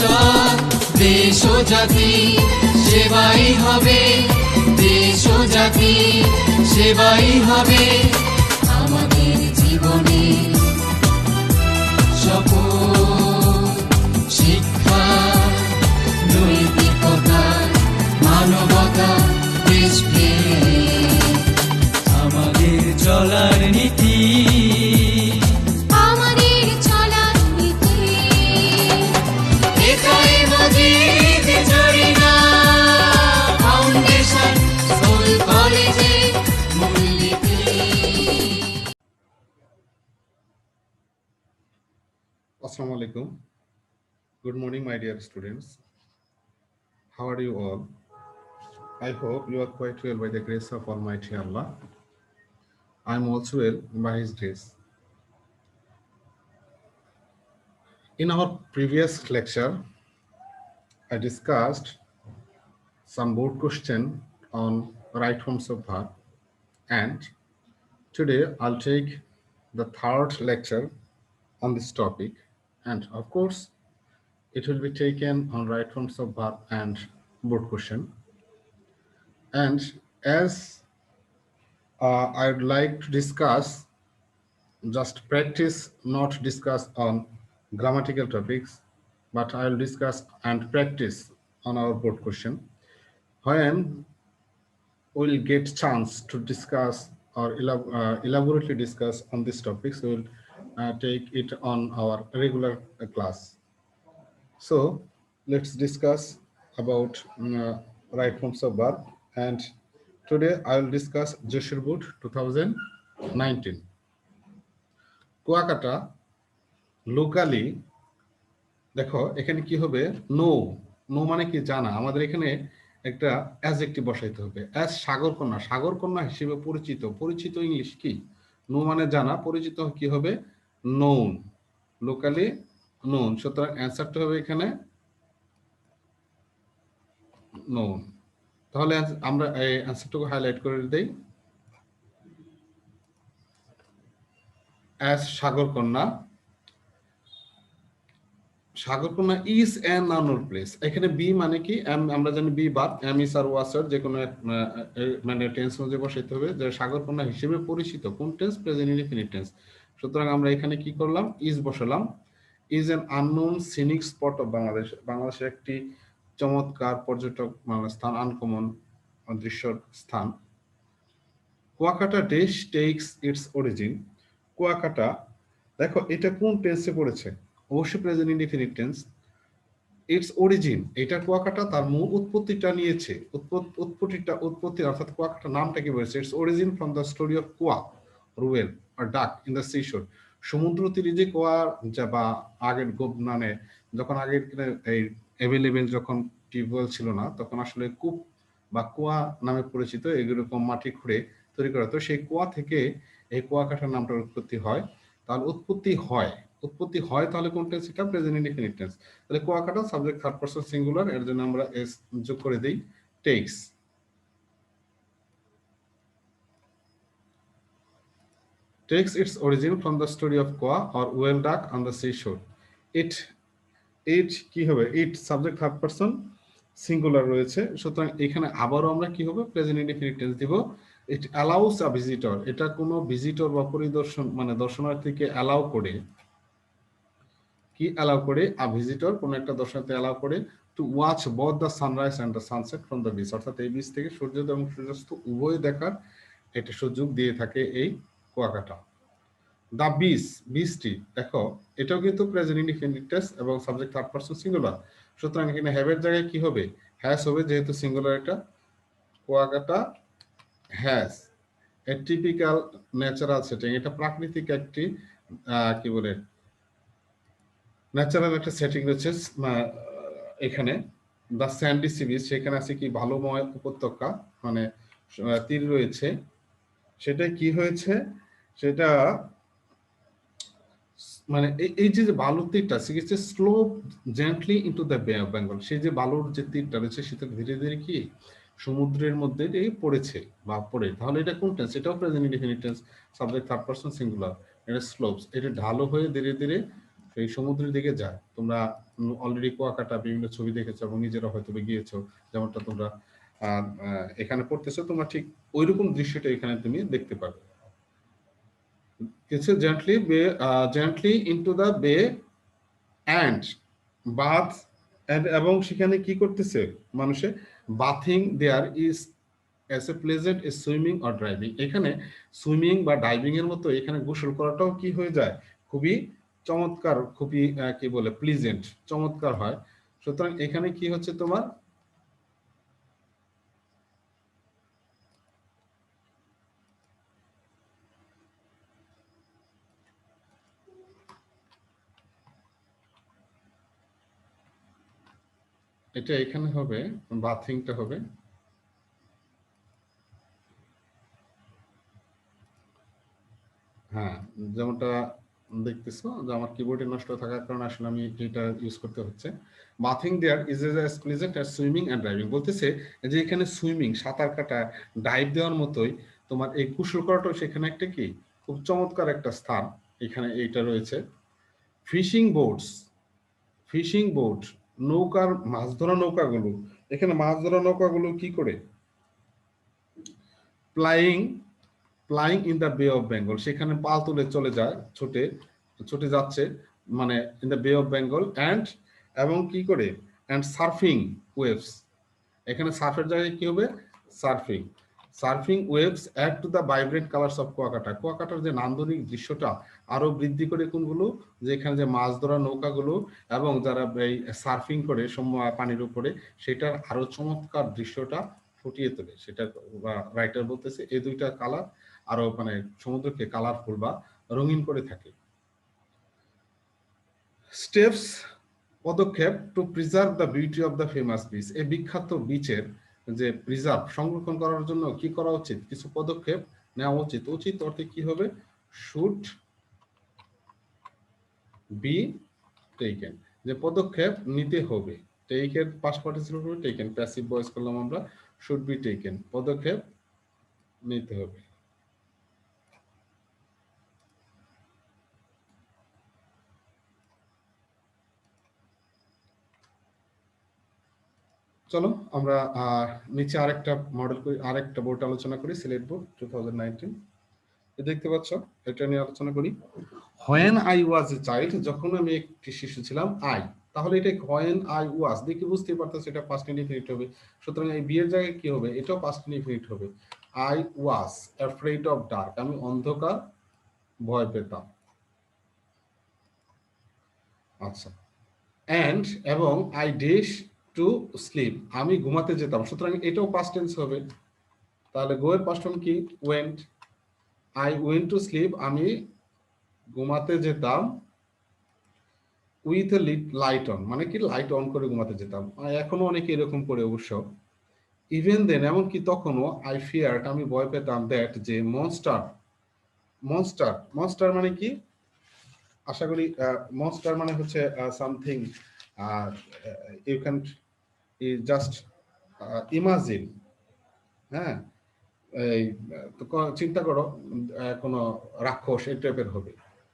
ভবিষ্যৎ দেশ ও জাতি সেবাই হবে, দেশ ও জাতি সেবাই হবে আমাদের জীবনে শপথ। শিক্ষা, নৈতিকতা, মানবতা, দেশপ্রেম আমাদের চলার নীতি, আমাদের চলার নীতি। এটাই মজিদ জরিনা ফাউন্ডেশন স্কুল কলেজের মূলনীতি। Assalamu alaikum. Good morning, my dear students. How are you all? I hope you are quite well by the grace of Almighty Allah. I am also well by His grace. In our previous lecture, I discussed some board question on right forms of verb, and today I'll take the third lecture on this topic, and of course it will be taken on right forms of verb and board question. And as I would like to discuss just practice, not discuss on grammatical topics, but I will discuss and practice on our board question. When we'll get chance to discuss or elaborately discuss on these topics, we will take it on our regular class. So let's discuss about right forms of verb, and today I will discuss Joshua Board 2019. Kuakata locally, দেখো এখানে কি হবে, no. No মানে কি জানা, আমাদের এখানে একটা অ্যাডজেক্টিভ বসাইতে হবে। অ্যাজ সাগরকন্যা, সাগরকন্যা হিসেবে পরিচিত। পরিচিত ইংলিশ কি? নো মানে জানা, পরিচিত কি হবে? নোন। লোকালি নোন, সুতরাং অ্যান্সারটা হবে এখানে নোন। তাহলে আমরা এই অ্যান্সারটুকু হাইলাইট করে দেই। As সাগরকন্যা, সাগরকন্যা is an noun place. এখানে বি মানে কি? আমরা জানি বি বাদ, এম ইজ আর ওয়াজ আর, যে কোনো মানে টেন্স অনুযায়ী বসাইতে হবে। যে সাগরকন্যা হিসেবে পরিচিত, কোন টেন্স? Present indefinite tense. সুতরাং আমরা এখানে কি করলাম? ইজ বসালাম। Is an unknown scenic spot of Bangladesh. বাংলাদেশের একটি চমৎকার পর্যটক স্থান, আনকমন দৃশ্যর স্থান। Kuakata dash text it's origin. Kuakata, দেখো এটা কোন টেন্সে পড়েছে? অবশ্যই present indefinite tense. It's origin, এটা কুয়াকাটা তার মূল উৎপত্তিটা নিয়েছে। উৎপত্তি অর্থাৎ কুয়াকাটা নামটা কি বলেছে? It's origin from the story of কোয়া রুয়েল আর ডাক ইন দ্য সিশোর। সমুদ্র তীরে যে কোয়া, যা বা আগের মানে যখন আগের এই অ্যাভেলেবেল যখন টিউবওয়েল ছিল না, তখন আসলে কূপ বা কুয়া নামে পরিচিত এরকম মাটি খুঁড়ে তৈরি করা। তো সেই কুয়া থেকে এই কুয়াকাটার নামটার উৎপত্তি হয়। তাহলে উৎপত্তি হয় তাহলে কোন টেন্স? এটা প্রেজেন্ট ইনডিফিনিট টেন্স। তাহলে Kuakata subject third person singular, এর জন্য আমরা এস যোগ করে দেই, takes. Takes its origin from the story of Koa or whale duck on the seashore. It কি হবে? It subject third person singular রয়েছে, সুতরাং এখানে আবারও আমরা কি হবে? প্রেজেন্ট ইনডিফিনিট টেন্স দিব। ইট অ্যালাউস আ ভিজিটর, এটা কোনো ভিজিটর বা পরিদর্শন মানে দর্শনার্থীকে অ্যালাউ করে, কি অ্যালাউ করে? আ ভিজিটর, কোনো একটা দর্শনার্থী অ্যালাউ করে to watch both the sunrise and the sunset from the beach, অর্থাৎ এই বিচ থেকে সূর্যোদয় এবং সূর্যাস্ত উভয় দেখার একটা সুযোগ দিয়ে থাকে এই কুয়াকাটা। দ্য বিচ, বিচটি, দেখো এটাও কিন্তু প্রেজেন্ট ইনডিফিনিট টেন্স এবং সাবজেক্ট থার্ড পারসন সিঙ্গুলার, সুতরাং এখানে হ্যাভের জায়গায় কি হবে? হ্যাজ হবে, যেহেতু সিঙ্গুলার এটা। Kuakata has a typical natural setting, এটা প্রাকৃতিক একটি কি বলে ন্যাচারাল একটা সেটিং রয়েছে এখানে। দ্য স্যান্ডি সি বিচ, সেখানে আছে কি? বালুময় উপত্যকা, মানে তীর রয়েছে। সেটা কি হয়েছে? সেটা মানে এই যে বালুর তীরটা সেটা স্লোপ জেন্টলি ইনটু দ্য বে অফ বেঙ্গল, সেই যে বালুর যে তীরটা রয়েছে সেটা ধীরে ধীরে কি সমুদ্রের মধ্যে পড়েছে বা পড়ে। তাহলে এটা কোন টেন্স? এটাও present indefinite tense, subject third person singular. এটা স্লোপস, এটা ঢালু হয়ে ধীরে ধীরে এই সমুদ্রের দিকে যায়। তোমরা অলরেডি কুয়াকাটা বিভিন্ন ছবি দেখেছো এবং নিজেরা হয়তো গিয়েছো, যেমনটা তোমরা এখানে পড়তেছো, তোমরা ঠিক ওইরকম দৃশ্যটা এখানে তুমি দেখতে পাবে। কিছু gently into the bay and bath, এবং সেখানে কি করতেছে মানুষে, bathing there is as a pleasant a swimming or driving. এখানে সুইমিং বা ডাইভিং এর মতো এখানে গোসল করাটাও কি হয়ে যায়, খুবই চমৎকার, খুবই কি বলে প্লিজেন্ট, চমৎকার হয়। সুতরাং এখানে কি হচ্ছে তোমার, এটা এখানে হবে, বাথিংটা হবে, হ্যাঁ, যেমনটা দেখতেছো যে আমার কিবোর্ডে নষ্ট থাকার কারণে আসলে আমি এটা ইউজ করতে হচ্ছে। Bathing there is as pleasant as swimming and driving, বলতেছে যে এখানে সুইমিং, সাঁতার কাটা, ডাইভ দেওয়ার মতোই তোমার এই কুশল করাটাও সেখানে একটা কি খুব চমৎকার একটা স্থান এখানে এইটা রয়েছে। ফিশিং বোটস, ফিশিং বোট, নৌকার, মাছ ধরা নৌকাগুলো, এখানে মাছ ধরা নৌকাগুলো কি করে, প্লাইং প্লাইং ইন দ্য বে অফ বেঙ্গল, সেখানে পাল তুলে চলে যায়, ছুটে ছুটে যাচ্ছে, মানে ইন দ্য বে অফ বেঙ্গল অ্যান্ড, এবং কি করে, অ্যান্ড সার্ফিং ওয়েভস, এখানে সার্ফের জায়গায় কি হবে, surfing, surfing waves add to the vibrant colours of Kuakata, কুয়াকাটার যে নান্দনিক দৃশ্যটা আরো বৃদ্ধি করে কোনগুলো, যে এখানে যে মাছ ধরা নৌকাগুলো এবং যারা এই সার্ফিং করে পানির উপরে, সেটার আরো চমৎকার দৃশ্যটা ফুটিয়ে তোলে। সেটা রাইটার বলতেছে এই দুইটা কালার আরো মানে সমুদ্রকে কালারফুল বা রঙিন করে থাকে। স্টেপস, পদক্ষেপ two preserve the beauty of the famous beach, এই বিখ্যাত বিচের যে প্রিজার্ভ, সংরক্ষণ করার জন্য কি করা উচিত, কিছু পদক্ষেপ নেওয়া উচিত। উচিত অর্থে কি হবে, শুড বি টেকেন, যে পদক্ষেপ নিতে হবে, টেকের পাস্ট পার্টিসিপল হবে টেকেন, প্যাসিভ ভয়েস করলাম আমরা, শুড বি টেকেন, পদক্ষেপ নিতে হবে। চলো আমরা নিচে আরেকটা মডেল করি, আরেকটা বোর্ড আলোচনা করি, সিলেট বোর্ড 2019, দেখতে পাচ্ছ, এটা নিয়ে আলোচনা করি। When I was a child, যখন আমি একটি শিশু ছিলাম, আই, তাহলে এটা হোয়েন আই ওয়াজ দেখে বুঝতে পারতেছে এটা পাস্ট ইনডিফিনিট হবে, সুতরাং এই বি এর জায়গায় কি হবে, এটাও পাস্ট ইনডিফিনিট হবে। I was afraid of dark, আমি অন্ধকার ভয় পেতাম। আচ্ছা, অ্যান্ড, এবং আই ডিশ টু স্লিপ, আমি ঘুমাতে যেতাম, সুতরাং এটাও পাস্ট টেন্স হবে। তাহলে গো এর পাস্ট ফর্ম কি, went, I went to sleep, আমি ঘুমাতে যেতাম, উইথ এ লাইট অন, মানে কি লাইট অন করে ঘুমাতে যেতাম, এখনো অনেকে এরকম করে অবশ্য। ইভেন দেন, এমনকি তখনও, আই ফিয়ার্ড, আমি ভয় পেতাম, দ্যাট, যে মনস্টার, মনস্টার, মনস্টার মানে কি, আশা করি মনস্টার মানে হচ্ছে something, you can just imagine, হ্যাঁ, এই চিন্তা করো কোনো রাক্ষস এই টাইপের হবে।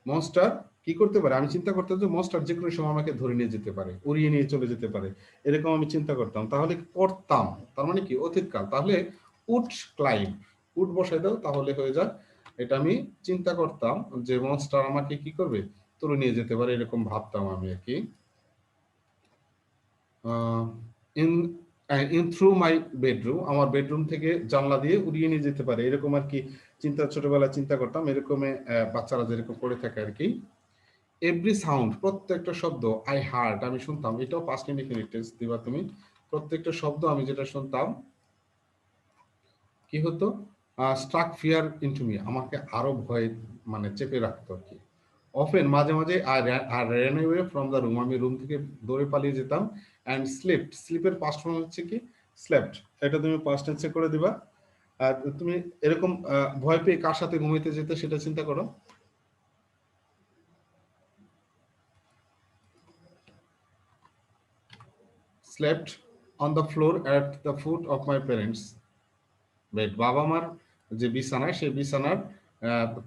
মনস্টার কি করতে পারে, আমি চিন্তা করতাম যে মনস্টার যে কোনো সময় আমাকে ধরে নিয়ে যেতে পারে, উড়িয়ে নিয়ে চলে যেতে পারে, এরকম আমি চিন্তা করতাম। তাহলে করতাম তার মানে কি অতীতকাল, তাহলে উড ক্লাইম, উড বসাই দাও তাহলে হয়ে যায়, এটা আমি চিন্তা করতাম যে মনস্টার আমাকে কি করবে, তুলে নিয়ে যেতে পারে, এরকম ভাবতাম আমি আর কি। In in through my bedroom, আমার বেডরুম থেকে জানলা দিয়ে উড়িয়ে নিয়ে যেতে পারে, এরকম আর কি চিন্তা, ছোটবেলায় চিন্তা করতাম, এরকম বাচ্চারা যেরকম করে থাকে আর কি। এভরি সাউন্ড, প্রত্যেকটা শব্দ, আই হার্ড, আমি শুনতাম, এটাও পাস্ট ইনডিফিনিট টেন্স দিবা তুমি, প্রত্যেকটা শব্দ আমি যেটা শুনতাম কি হতো, স্ট্রাক ফিয়ার ইনটু মি, আমাকে আরো ভয় মানে চেপে রাখতো আর কি। অফেন, মাঝে মাঝে, আর ran away from the room, আমি রুম থেকে দৌড়ে পালিয়ে যেতাম। অ্যান্ড স্লিপড, স্লিপের পাস্ট ফর্ম হচ্ছে কি, স্লেপ্ট, এটা তুমি পাস্ট টেন্সে করে দিবা। আর তুমি এরকম ভয় পেয়ে কার সাথে ঘুমাইতে যেতে সেটা চিন্তা করো। Slept on the floor at the foot of my parents bed, বাবা মার যে বিছানা, সেই বিছানার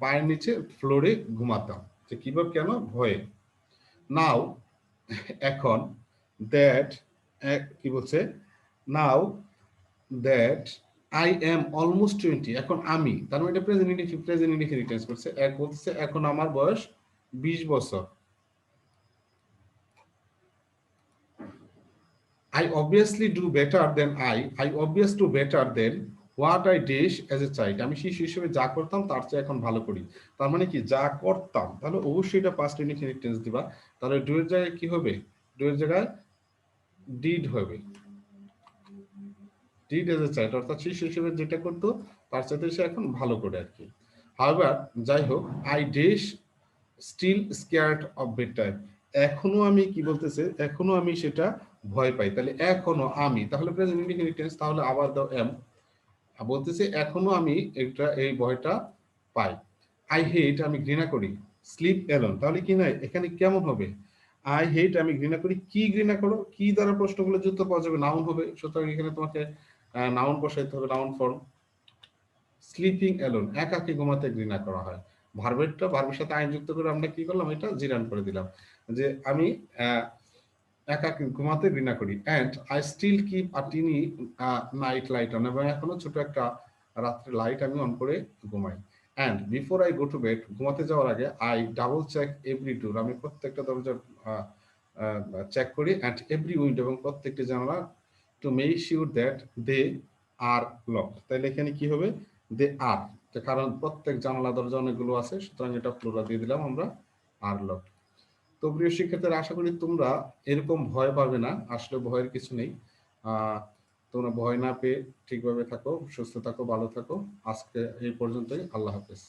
পায়ের নিচে ফ্লোরে ঘুমাতাম, যে কিভাবে, কেন, ভয়ে। নাও এখন, দ্যাট কি বলছে, now that I am almost 20, এখন আমি, তার মানে এটা প্রেজেন্ট ইনডিফিনিট টেন্স করছে। এক বলতেছে এখন আমার বয়স 20 বছর। I obviously do better than I obvious do better than what I did as a child. আমি শিশু হিসেবে যা করতাম তার চেয়ে এখন ভালো করি। তার মানে কি, যা করতাম, তাহলে অবশ্যই এটা পাস্ট ইনডিফিনিট টেন্স দিবা। তাহলে ডু এর জায়গায় কি হবে, ডু এর জায়গায় ডিড হবে, ডিড এজ এ চাইল্ড, অর্থাৎ শিশু হিসেবে যেটা করতো তার চাইতে সে এখন ভালো করে আর কি। হাউএভার, যাই হোক, I dash still scared of bed time, এখনো আমি কি বলতেছে, এখনো আমি সেটা ভয় পাই। তাহলে এখনো আমি, তাহলে প্রেজেন্ট ইনডিফিনিট টেন্স, তাহলে আবার দাও এম, বলতেছে এখনো আমি এটা এই ভয়টা পাই। আই হেট, আমি ঘৃণা করি স্লিপ এলোন, তাহলে কি নয় এখানে কেমন হবে, আই হেট আমি ঘৃণা করি, কি ঘৃণা করো, কি দ্বারা প্রশ্নগুলো যুক্ত পাওয়া যাবে, নাউন হবে, সুতরাং এখানে তোমাকে নাউন বসাইতে হবে, নাউন ফর্ম। স্লিপিং এলোন, একাকী ঘুমাতে ঘৃণা করা হয়। ভার্বের সাথে আইন যুক্ত করে আমরা কি করলাম, এটা জিরান করে দিলাম, যে আমি একাকী ঘুমাতে ঘৃণা করি। And I still keep a tiny night light on, এবং এখনো ছোট একটা রাত্রে লাইট আমি অন করে ঘুমাই। And before I go to bed, ঘুমাতে যাওয়ার আগে আই ডাবল চেক এভরি ডোর, আমি প্রত্যেকটা দরজা চেক করি, অ্যান্ড এভরি উইন্ডো, এবং প্রত্যেকটি জানালা, to make sure that they are lock, তাহলে এখানে কি হবে, দে আর, কারণ প্রত্যেক জানালা দরজা অনেকগুলো আছে, সুতরাং এটা প্লুরাল দিয়ে দিলাম আমরা, আর লক। তো প্রিয় শিক্ষার্থীরা, আশা করি তোমরা এরকম ভয় পাবে না, আসলে ভয়ের কিছু নেই। তোমরা ভয় না পেয়ে ঠিকভাবে থাকো, সুস্থ থাকো, ভালো থাকো। আজকে এই পর্যন্তই, আল্লাহ হাফেজ।